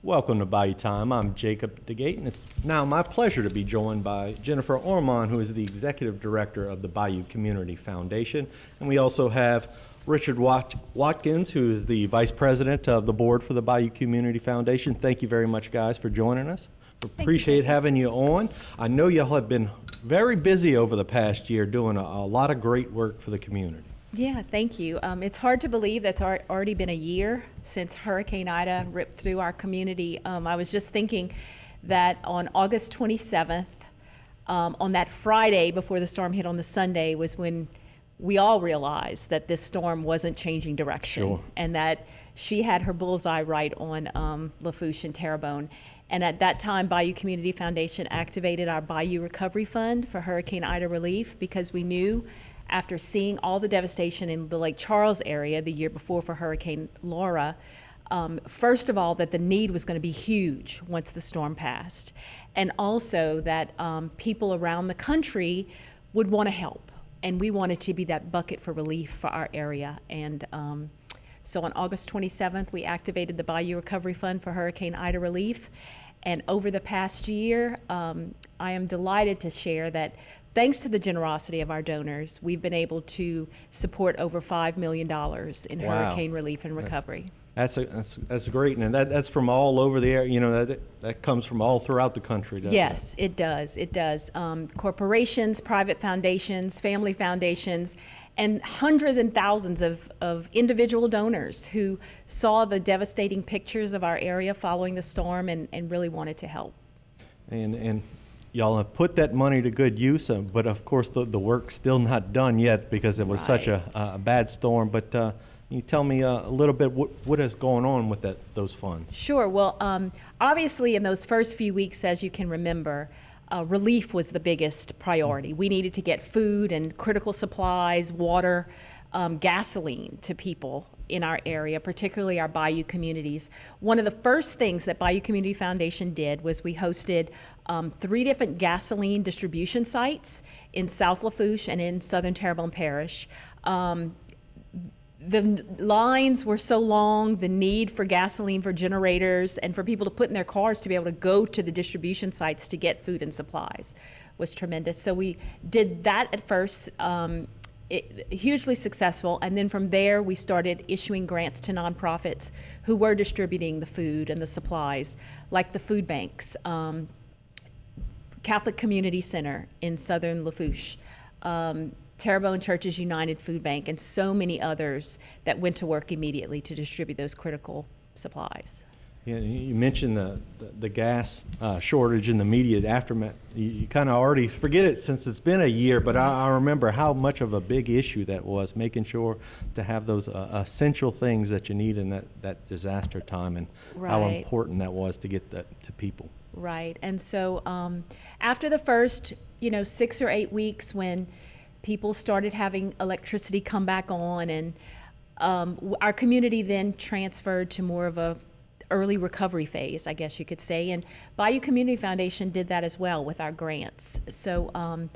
Welcome to Bayou Time. I'm Jacob DeGate, and it's now my pleasure to be joined by Jennifer Ormond, who is the Executive Director of the Bayou Community Foundation. And we also have Richard Watkins, who is the Vice President of the Board for the Bayou Community Foundation. Thank you very much, guys, for joining us. Appreciate having you on. I know y'all have been very busy over the past year doing a lot of great work for the community. Yeah, thank you. It's hard to believe that's already been a year since Hurricane Ida ripped through our community. I was just thinking that on August 27th, on that Friday before the storm hit on the Sunday, was when we all realized that this storm wasn't changing direction. Sure. And that she had her bullseye right on Lafourche and Terrebonne. And at that time, Bayou Community Foundation activated our Bayou Recovery Fund for Hurricane Ida relief, because we knew, after seeing all the devastation in the Lake Charles area the year before for Hurricane Laura, first of all, that the need was going to be huge once the storm passed, and also that people around the country would want to help, and we wanted to be that bucket for relief for our area. And so on August 27th, we activated the Bayou Recovery Fund for Hurricane Ida relief, and over the past year, I am delighted to share that thanks to the generosity of our donors, we've been able to support over $5 million in hurricane relief and recovery. That's great, and that's from all over the area. You know, that comes from all throughout the country, doesn't it? Yes, it does. It does. Corporations, private foundations, family foundations, and hundreds and thousands of individual donors who saw the devastating pictures of our area following the storm and really wanted to help. And y'all have put that money to good use, but of course the work's still not done yet because it was such a bad storm. But can you tell me a little bit what is going on with those funds? Sure. Well, obviously in those first few weeks, as you can remember, relief was the biggest priority. We needed to get food and critical supplies, water, gasoline to people in our area, particularly our Bayou communities. One of the first things that Bayou Community Foundation did was we hosted 3 different gasoline distribution sites in South Lafourche and in Southern Terrebonne Parish. The lines were so long, the need for gasoline for generators and for people to put in their cars to be able to go to the distribution sites to get food and supplies was tremendous. So we did that at first, hugely successful, and then from there we started issuing grants to nonprofits who were distributing the food and the supplies, like the food banks, Catholic Community Center in Southern Lafourche, Terrebonne Churches United Food Bank, and so many others that went to work immediately to distribute those critical supplies. Yeah, you mentioned the gas shortage in the immediate aftermath. You kind of already forget it since it's been a year, but I remember how much of a big issue that was, making sure to have those essential things that you need in that disaster time, and how important that was to get that to people. Right. And so after the first 6 or 8 weeks, when people started having electricity come back on, and our community then transferred to more of a early recovery phase, I guess you could say, and Bayou Community Foundation did that as well with our grants. So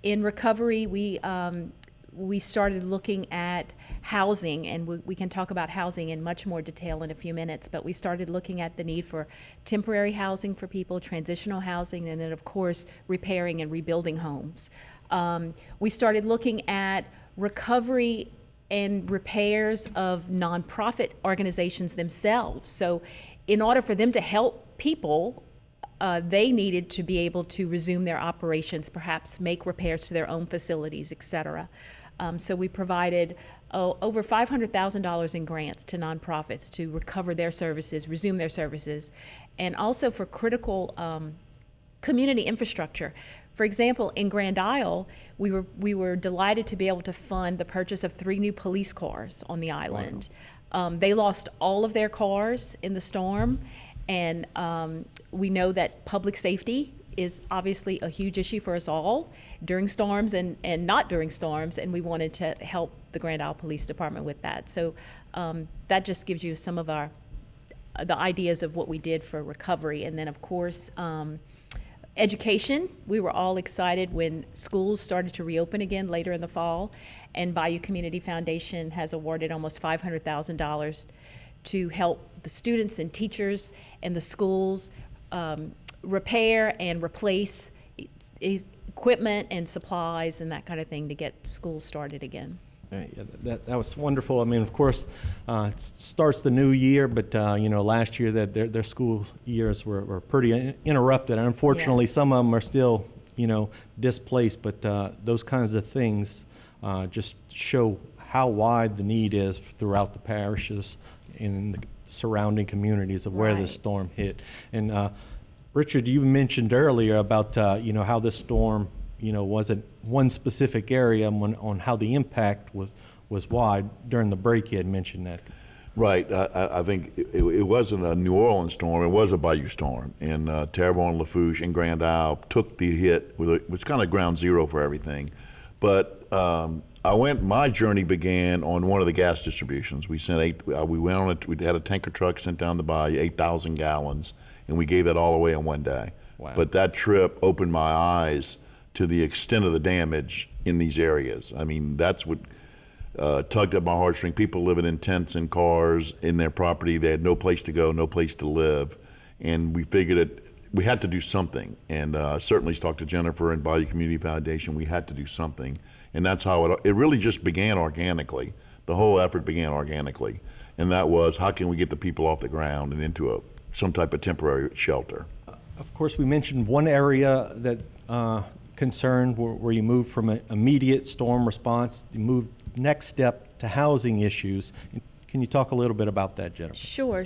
in recovery, we started looking at housing, and we can talk about housing in much more detail in a few minutes, but we started looking at the need for temporary housing for people, transitional housing, and then of course repairing and rebuilding homes. We started looking at recovery and repairs of nonprofit organizations themselves. So in order for them to help people, they needed to be able to resume their operations, perhaps make repairs to their own facilities, et cetera. So we provided over $500,000 in grants to nonprofits to recover their services, resume their services, and also for critical community infrastructure. For example, in Grand Isle, we were delighted to be able to fund the purchase of 3 new police cars on the island. Wow. They lost all of their cars in the storm, and we know that public safety is obviously a huge issue for us all during storms and not during storms, and we wanted to help the Grand Isle Police Department with that. So that just gives you some of the ideas of what we did for recovery. And then of course, education. We were all excited when schools started to reopen again later in the fall, and Bayou Community Foundation has awarded almost $500,000 to help the students and teachers and the schools repair and replace equipment and supplies and that kind of thing to get schools started again. Yeah, that was wonderful. I mean, of course, it starts the new year, but last year that their school years were pretty interrupted. And unfortunately, Yes. some of them are still displaced. But those kinds of things just show how wide the need is throughout the parishes in the surrounding communities of where Right. this storm hit. And Richard, you mentioned earlier about how this storm wasn't one specific area on how the impact was wide. During the break, you had mentioned that. Right. I think it wasn't a New Orleans storm. It was a Bayou storm. And Terrebonne, Lafourche, and Grand Isle took the hit, which was kind of ground zero for everything. But my journey began on one of the gas distributions. We went on it. We had a tanker truck sent down the Bayou, 8,000 gallons, and we gave that all away in one day. Wow. But that trip opened my eyes to the extent of the damage in these areas. I mean, that's what tugged at my heartstring. People living in tents and cars in their property. They had no place to go, no place to live. And we figured that we had to do something. And certainly talked to Jennifer and Bayou Community Foundation. We had to do something. And that's how it really just began organically. The whole effort began organically. And that was, how can we get the people off the ground and into some type of temporary shelter? Of course, we mentioned one area that concerned where you moved from an immediate storm response, you moved next step to housing issues. Can you talk a little bit about that, Jennifer? Sure.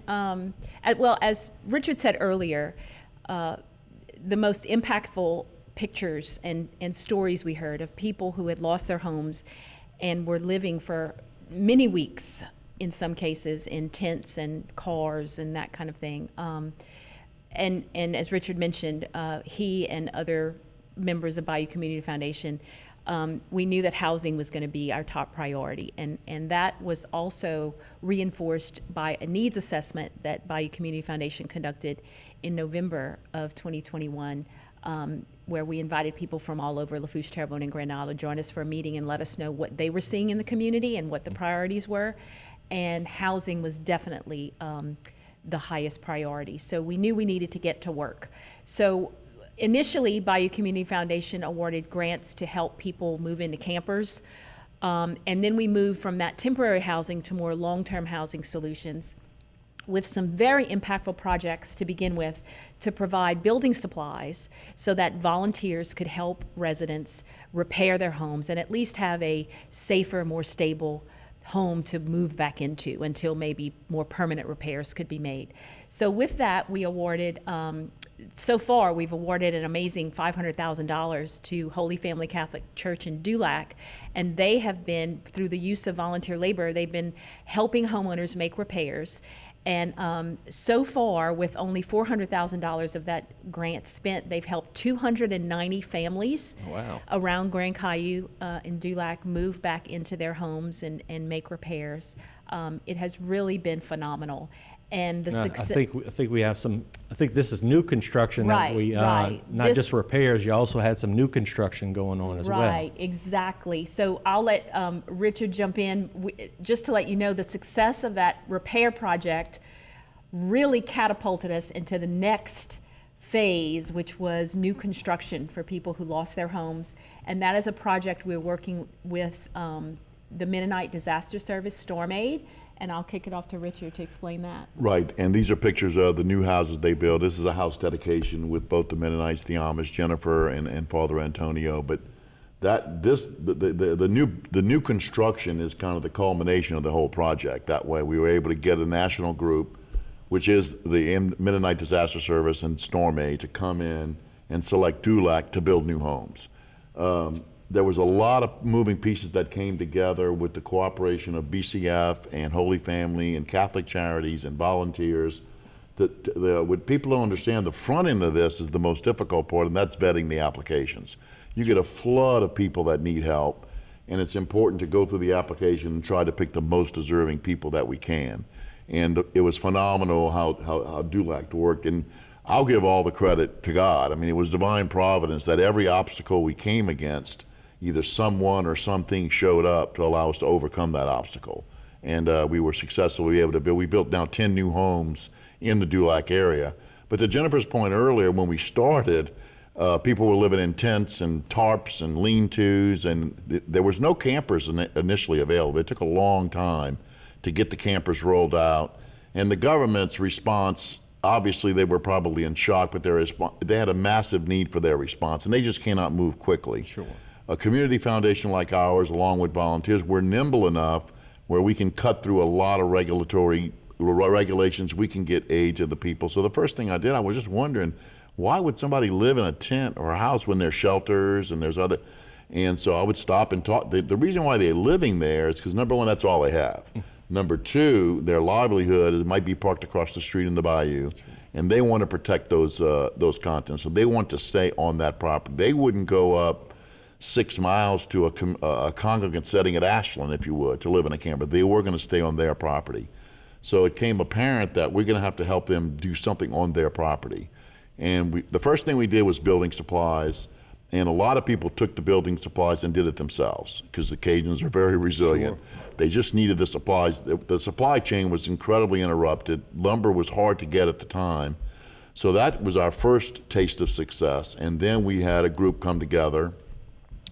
Well, as Richard said earlier, the most impactful pictures and stories we heard of people who had lost their homes and were living for many weeks, in some cases, in tents and cars and that kind of thing. And as Richard mentioned, he and other members of Bayou Community Foundation, we knew that housing was going to be our top priority. And that was also reinforced by a needs assessment that Bayou Community Foundation conducted in November of 2021, where we invited people from all over Lafourche, Terrebonne, and Grand Isle to join us for a meeting and let us know what they were seeing in the community and what the priorities were. And housing was definitely the highest priority. So we knew we needed to get to work. So initially, Bayou Community Foundation awarded grants to help people move into campers. And then we moved from that temporary housing to more long-term housing solutions with some very impactful projects to begin with to provide building supplies so that volunteers could help residents repair their homes and at least have a safer, more stable home to move back into until maybe more permanent repairs could be made. So with that, we awarded, so far we've awarded an amazing $500,000 to Holy Family Catholic Church in Dulac, and they have been, through the use of volunteer labor, they've been helping homeowners make repairs. And so far, with only $400,000 of that grant spent, they've helped 290 families Wow. around Grand Caillou in Dulac move back into their homes and make repairs. It has really been phenomenal. And the Now, success. I think we have some. I think this is new construction Right, that we right. not This- just repairs. You also had some new construction going on as well. Right, exactly. So I'll let Richard jump in. Just to let you know, the success of that repair project really catapulted us into the next phase, which was new construction for people who lost their homes. And that is a project we're working with the Mennonite Disaster Service, Storm Aid. And I'll kick it off to Richard to explain that. Right, and these are pictures of the new houses they built. This is a house dedication with both the Mennonites, the Amish, Jennifer, and Father Antonio. But the new construction is kind of the culmination of the whole project. That way, we were able to get a national group, which is the Mennonite Disaster Service and Storm Aid, to come in and select Dulac to build new homes. There was a lot of moving pieces that came together with the cooperation of BCF and Holy Family and Catholic Charities and volunteers. What people don't understand, the front end of this is the most difficult part, and that's vetting the applications. You get a flood of people that need help, and it's important to go through the application and try to pick the most deserving people that we can. And it was phenomenal how Dulac worked. And I'll give all the credit to God. I mean, it was divine providence that every obstacle we came against, either someone or something showed up to allow us to overcome that obstacle. and we were successfully able to build. We built now 10 new homes in the Dulac area. But to Jennifer's point earlier, when we started, people were living in tents and tarps and lean-tos, and there was no campers initially available. It took a long time to get the campers rolled out. And the government's response, obviously they were probably in shock, but they had a massive need for their response, and they just cannot move quickly. Sure. A community foundation like ours, along with volunteers, we're nimble enough where we can cut through a lot of regulations. We can get aid to the people. So the first thing I did, I was just wondering, why would somebody live in a tent or a house when there's shelters and there's other, and so I would stop and talk. The reason why they're living there is because, number one, that's all they have. Number two, their livelihood might be parked across the street in the Bayou, and they want to protect those contents. So they want to stay on that property. They wouldn't go up 6 miles to a congregant setting at Ashland, if you would, to live in a camper. They were going to stay on their property. So it became apparent that we're going to have to help them do something on their property. And the first thing we did was building supplies, and a lot of people took the building supplies and did it themselves because the Cajuns are very resilient. Sure. They just needed the supplies. The supply chain was incredibly interrupted. Lumber was hard to get at the time. So that was our first taste of success. And then we had a group come together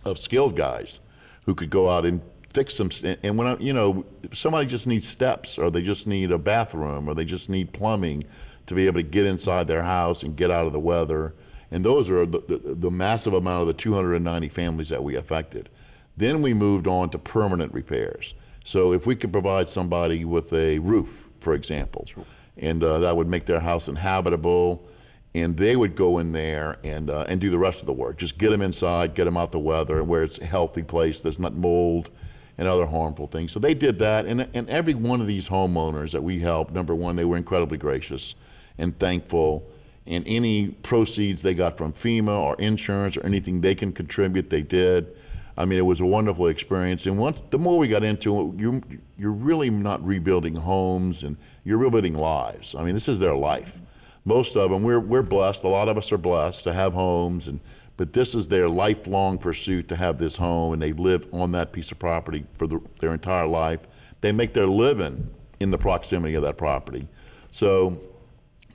of skilled guys who could go out and fix them. And when if somebody just needs steps, or they just need a bathroom, or they just need plumbing to be able to get inside their house and get out of the weather. And those are the massive amount of the 290 families that we affected. Then we moved on to permanent repairs. So if we could provide somebody with a roof, for example, sure. And that would make their house inhabitable, and they would go in there and do the rest of the work. Just get them inside, get them out the weather, where it's a healthy place, there's not mold and other harmful things. So they did that, and every one of these homeowners that we helped, number one, they were incredibly gracious and thankful, and any proceeds they got from FEMA or insurance or anything they can contribute, they did. I mean, it was a wonderful experience, and the more we got into it, you're really not rebuilding homes, and you're rebuilding lives. I mean, this is their life. Most of them, we're blessed, a lot of us are blessed to have homes, but this is their lifelong pursuit to have this home, and they live on that piece of property for their entire life. They make their living in the proximity of that property. So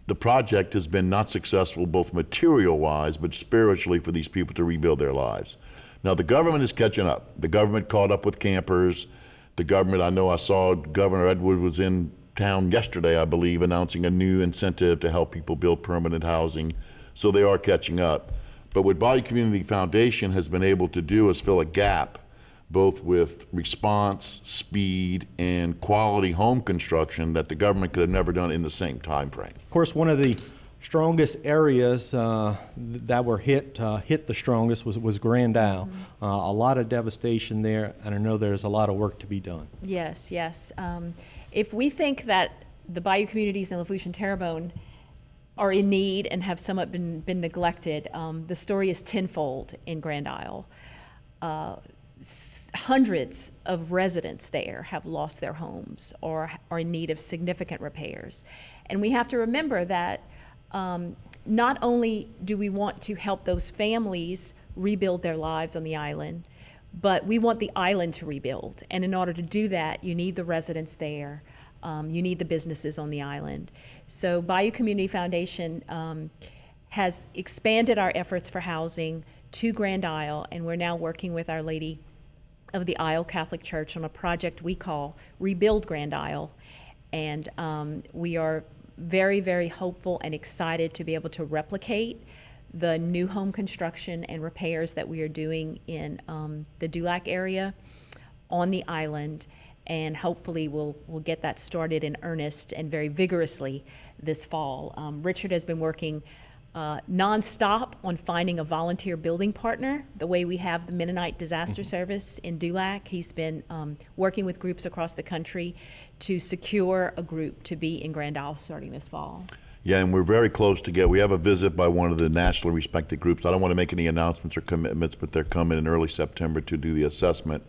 the project has been not successful both material-wise, but spiritually for these people to rebuild their lives. Now the government is catching up. The government caught up with campers. The government, I saw Governor Edwards was in town yesterday, I believe, announcing a new incentive to help people build permanent housing. So they are catching up. But what Bayou Community Foundation has been able to do is fill a gap, both with response, speed, and quality home construction that the government could have never done in the same time frame. Of course, one of the strongest areas that were hit the strongest was Grand Isle. Mm-hmm. A lot of devastation there, and I know there's a lot of work to be done. Yes, yes. If we think that the Bayou communities in Lafourche and Terrebonne are in need and have somewhat been neglected, the story is tenfold in Grand Isle. Hundreds of residents there have lost their homes or are in need of significant repairs. And we have to remember that not only do we want to help those families rebuild their lives on the island, but we want the island to rebuild. And in order to do that, you need the residents there. You need the businesses on the island. So Bayou Community Foundation has expanded our efforts for housing to Grand Isle, and we're now working with Our Lady of the Isle Catholic Church on a project we call Rebuild Grand Isle. And we are very, very hopeful and excited to be able to replicate the new home construction and repairs that we are doing in the Dulac area on the island. And hopefully we'll get that started in earnest and very vigorously this fall. Richard has been working nonstop on finding a volunteer building partner, the way we have the Mennonite Disaster Service in Dulac. He's been working with groups across the country to secure a group to be in Grand Isle starting this fall. Yeah, and we're very close to we have a visit by one of the nationally respected groups. I don't want to make any announcements or commitments, but they're coming in early September to do the assessment.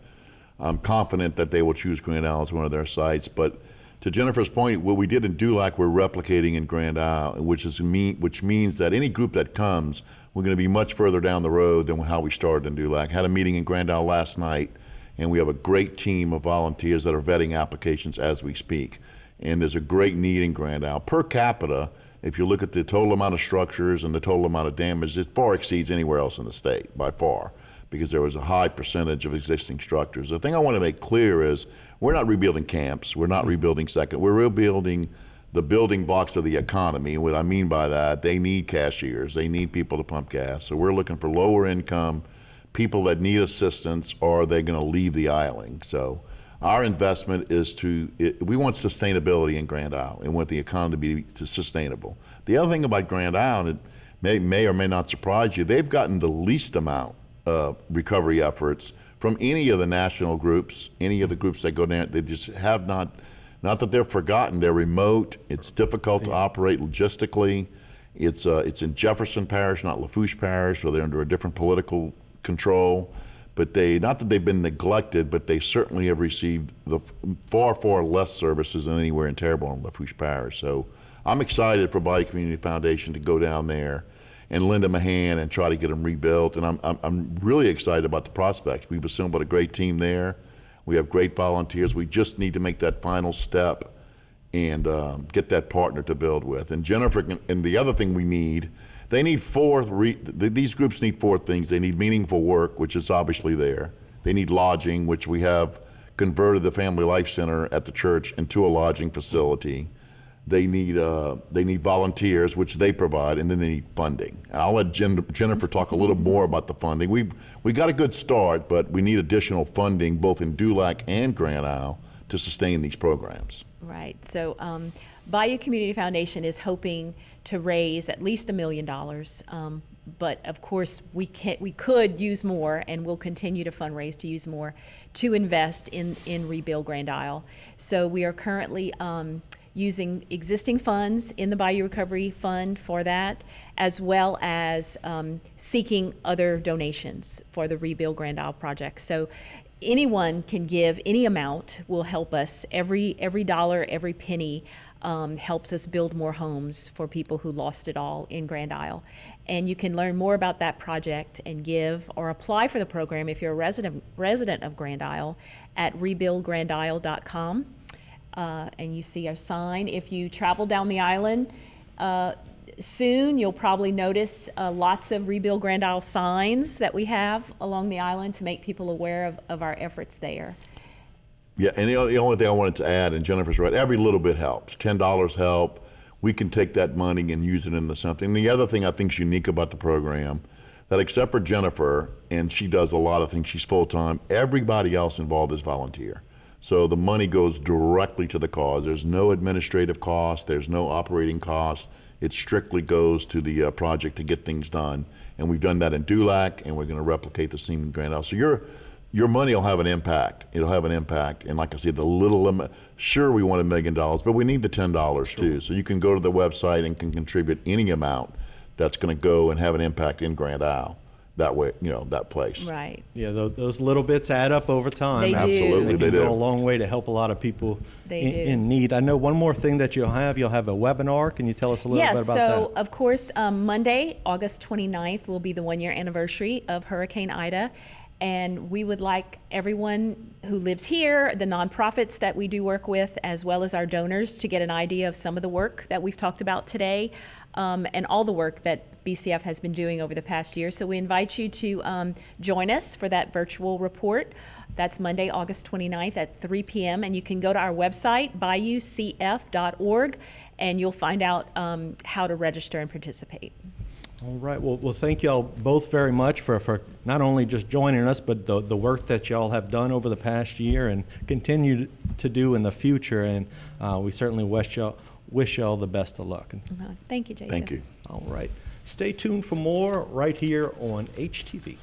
I'm confident that they will choose Grand Isle as one of their sites. But to Jennifer's point, what we did in Dulac, we're replicating in Grand Isle, which means that any group that comes, we're going to be much further down the road than how we started in Dulac. Had a meeting in Grand Isle last night, and we have a great team of volunteers that are vetting applications as we speak. And there's a great need in Grand Isle. Per capita, if you look at the total amount of structures and the total amount of damage, it far exceeds anywhere else in the state, by far, because there was a high percentage of existing structures. The thing I want to make clear is we're not rebuilding camps, we're not rebuilding we're rebuilding the building blocks of the economy. What I mean by that, they need cashiers, they need people to pump gas. So we're looking for lower income people that need assistance, or they're going to leave the island. So our investment is we want sustainability in Grand Isle and want the economy to be sustainable. The other thing about Grand Isle, and it may or may not surprise you, they've gotten the least amount of recovery efforts from any of the national groups, any of the groups that go down. They just have not that they're forgotten, they're remote, it's difficult to operate logistically. It's in Jefferson Parish, not Lafourche Parish, so they're under a different political control. But not that they've been neglected, but they certainly have received the far, far less services than anywhere in Terrebonne and Lafourche Parish. So I'm excited for Bayou Community Foundation to go down there and lend them a hand and try to get them rebuilt. And I'm really excited about the prospects. We've assembled a great team there. We have great volunteers. We just need to make that final step and get that partner to build with. And Jennifer, and the other thing we need, they need these groups need four things. They need meaningful work, which is obviously there. They need lodging, which we have converted the Family Life Center at the church into a lodging facility. They need volunteers, which they provide, and then they need funding. And I'll let Jennifer talk a little more about the funding. We got a good start, but we need additional funding both in Dulac and Grand Isle to sustain these programs. Right. So Bayou Community Foundation is hoping to raise at least $1 million. But of course, we could use more, and we'll continue to fundraise to use more to invest in Rebuild Grand Isle. So we are currently using existing funds in the Bayou Recovery Fund for that, as well as seeking other donations for the Rebuild Grand Isle project. So anyone can give, any amount will help us. Every dollar, every penny helps us build more homes for people who lost it all in Grand Isle. And you can learn more about that project and give or apply for the program if you're a resident of Grand Isle at rebuildgrandisle.com. And you see our sign. If you travel down the island soon, you'll probably notice lots of Rebuild Grand Isle signs that we have along the island to make people aware of our efforts there. Yeah, and the only thing I wanted to add, and Jennifer's right, every little bit helps. $10 help. We can take that money and use it into something. The other thing I think is unique about the program, that except for Jennifer, and she does a lot of things, she's full-time, everybody else involved is volunteer. So the money goes directly to the cause. There's no administrative cost, there's no operating cost. It strictly goes to the project to get things done. And we've done that in Dulac, and we're going to replicate the same in Grand Isle. So your money will have an impact. It'll have an impact. And like I said, the little limit, sure, we want $1 million, but we need the $10 too. So you can go to the website and can contribute any amount that's going to go and have an impact in Grand Isle. That way, that place. Right. Yeah, those little bits add up over time. They do. Absolutely, They they can do. go a long way to help a lot of people They do. in need. I know one more thing that you'll have a webinar. Can you tell us a little bit about that? So of course, Monday, August 29th will be the 1-year anniversary of Hurricane Ida. And we would like everyone who lives here, the nonprofits that we do work with, as well as our donors, to get an idea of some of the work that we've talked about today, and all the work that BCF has been doing over the past year. So we invite you to join us for that virtual report. That's Monday, August 29th at 3 p.m. And you can go to our website, bayoucf.org, and you'll find out how to register and participate. All right. Well, thank y'all both very much for not only just joining us, but the work that y'all have done over the past year and continue to do in the future. And we certainly wish y'all the best of luck. Thank you, Jason. Thank you. All right. Stay tuned for more right here on HTV.